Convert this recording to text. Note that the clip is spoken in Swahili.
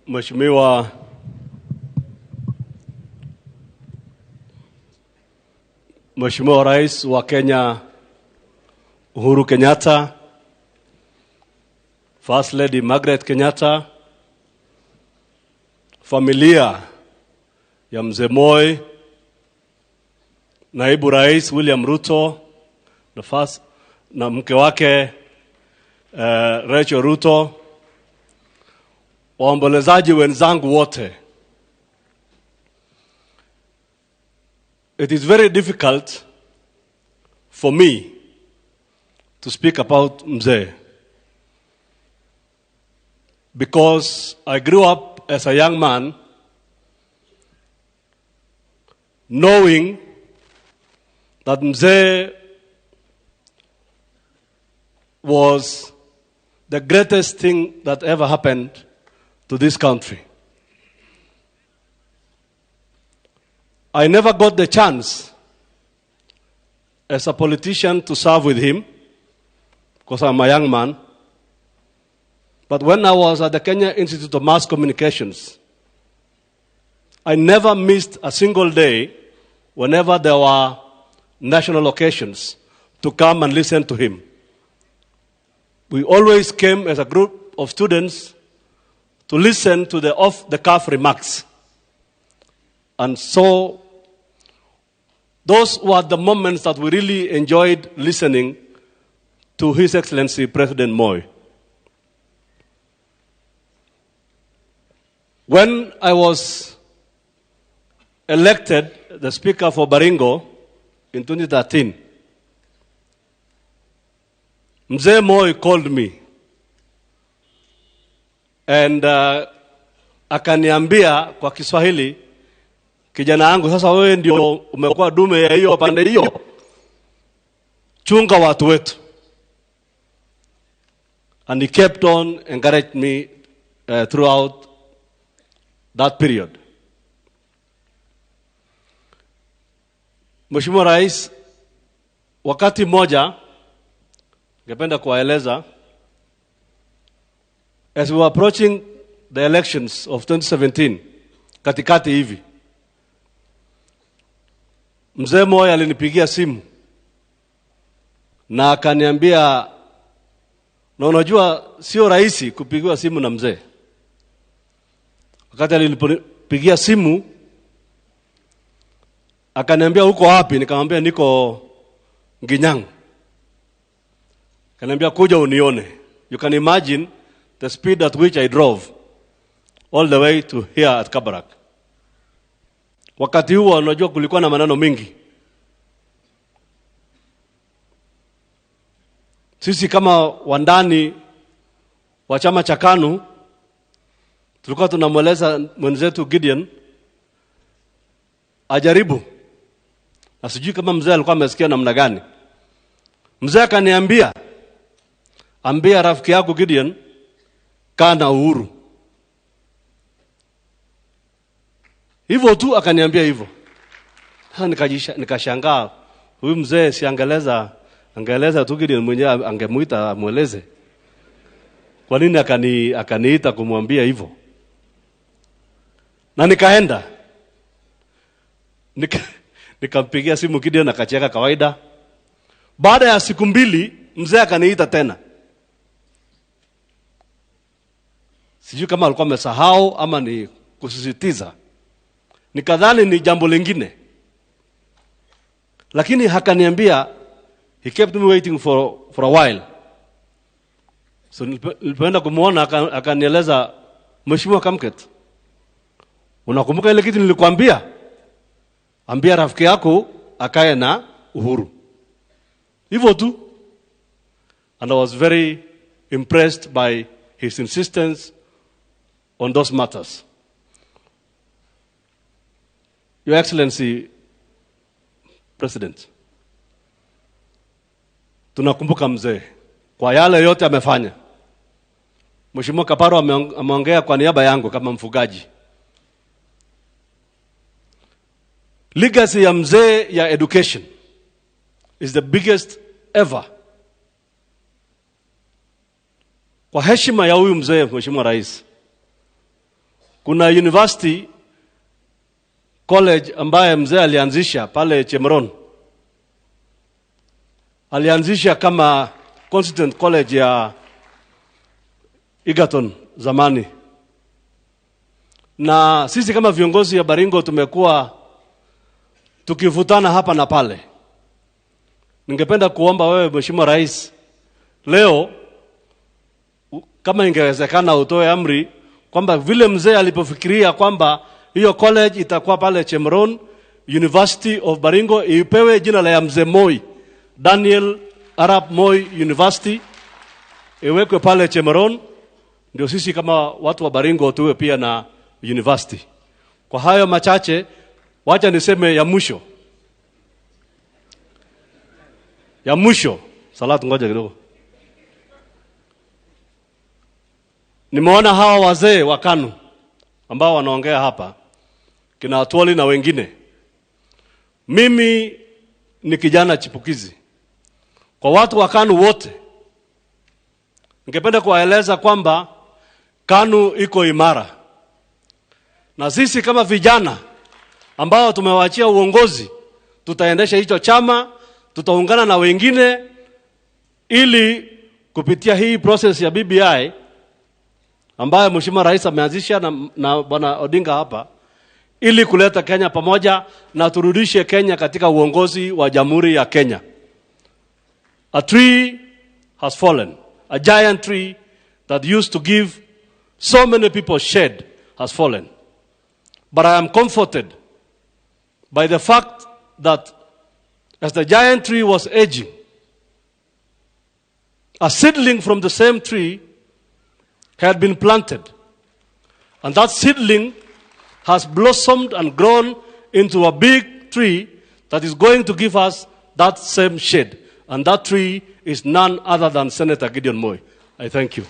Mheshimiwa Rais wa Kenya Uhuru Kenyatta, First Lady Margaret Kenyatta, familia ya Mzee Moi, Naibu Rais William Ruto na mke wake Rachel Ruto, waombolezaji wenzangu wote. It is very difficult for me to speak about Mzee because I grew up as a young man knowing that Mzee was the greatest thing that ever happened to this country. I never got the chance as a politician to serve with him because I'm a young man. But when I was at the Kenya Institute of Mass Communications, I never missed a single day whenever there were national occasions to come and listen to him. We always came as a group of students to listen to the off-the-cuff remarks. And so those were the moments that we really enjoyed listening to His Excellency President Moi. When I was elected the Speaker for Baringo in 2013, Mzee Moi called me and akaniambia kwa Kiswahili, kijana wangu, sasa wewe ndio umekuwa dume ya hiyo pande hiyo, chunga watu wetu. And he kept on encouraging me throughout that period. Mheshimiwa Rais, wakati moja ningependa kuwaeleza, as we were approaching the elections of 2017, katikati hivi, Mzee Moi alinipigia simu na akaniambia, na unajua sio rahisi kupigiwa simu na mzee. Wakati alinipigia simu akaniambia uko wapi? Nikamwambia niko Nginyang. Akaniambia kuja unione. You can imagine the speed at which I drove all the way to here at Kabarak. Wakati huo unajua kulikuwa na maneno mingi. Sisi kama wandani wa chama cha KANU tulikuwa tunamweleza mwenzetu Gideon ajaribu. Na sijui kama mzee alikuwa amesikia namna gani. Mzee akaniambia, ambia rafiki yako Gideon kana uhuru. Hivyo tu akaniambia hivyo. Nikashangaa, huyu mzee si angeleza tu Gideon mwenyewe angemuita amueleze. Kwa nini akaniita kumwambia hivyo? Na nikaenda. Nikampigia simu Gideon akacheka kawaida. Baada ya siku 2 mzee akaniita tena. Sijui kama alikuwa amesahau ama ni kusisitiza. Nikadhani ni jambo lingine. Lakini hakaniambia, he kept me waiting for a while. So nilipoenda kumuona akanieleza, Mheshimiwa Kamket, unakumbuka ile kitu nilikwambia? Ambia rafiki yako akae na uhuru. Hivyo tu. And I was very impressed by his insistence on those matters. Your Excellency President, tunakumbuka mzee kwa yale yote amefanya. Mheshimiwa Kaparo ameongea kwa niaba yangu kama mfugaji. Legacy ya mzee ya education is the biggest ever. Kwa heshima ya huyu mzee, Mheshimiwa Rais, kuna university college ambaye mzee alianzisha pale Chemron. Alianzisha kama constituent college ya Egerton zamani. Na sisi kama viongozi ya Baringo tumekuwa tukivutana hapa na pale. Ningependa kuomba wewe Mheshimiwa Rais, leo kama ingewezekana utoe amri kwamba vile mzee alipofikiria kwamba hiyo college itakuwa pale Chemron, University of Baringo ipewe jina la mzee Moi, Daniel Arap Moi University, iwekwe pale Chemron, ndio sisi kama watu wa Baringo tuwe pia na university. Kwa hayo machache, wacha niseme ya mwisho. Ya mwisho, Salatu ngoja kidogo. Nimeona hawa wazee wa KANU ambao wanaongea hapa, kina Atwoli na wengine. Mimi ni kijana chipukizi. Kwa watu wa KANU wote, ningependa kuwaeleza kwamba KANU iko imara. Na sisi kama vijana ambao tumewaachia uongozi, tutaendesha hicho chama, tutaungana na wengine ili kupitia hii process ya BBI ambayo Mheshimiwa Rais ameanzisha na Bwana Odinga hapa, ili kuleta Kenya pamoja na turudishe Kenya katika uongozi wa Jamhuri ya Kenya. A tree has fallen. A giant tree that used to give so many people shade has fallen. But I am comforted by the fact that as the giant tree was aging, a seedling from the same tree had been planted. And that seedling has blossomed and grown into a big tree that is going to give us that same shade. And that tree is none other than Senator Gideon Moi. I thank you.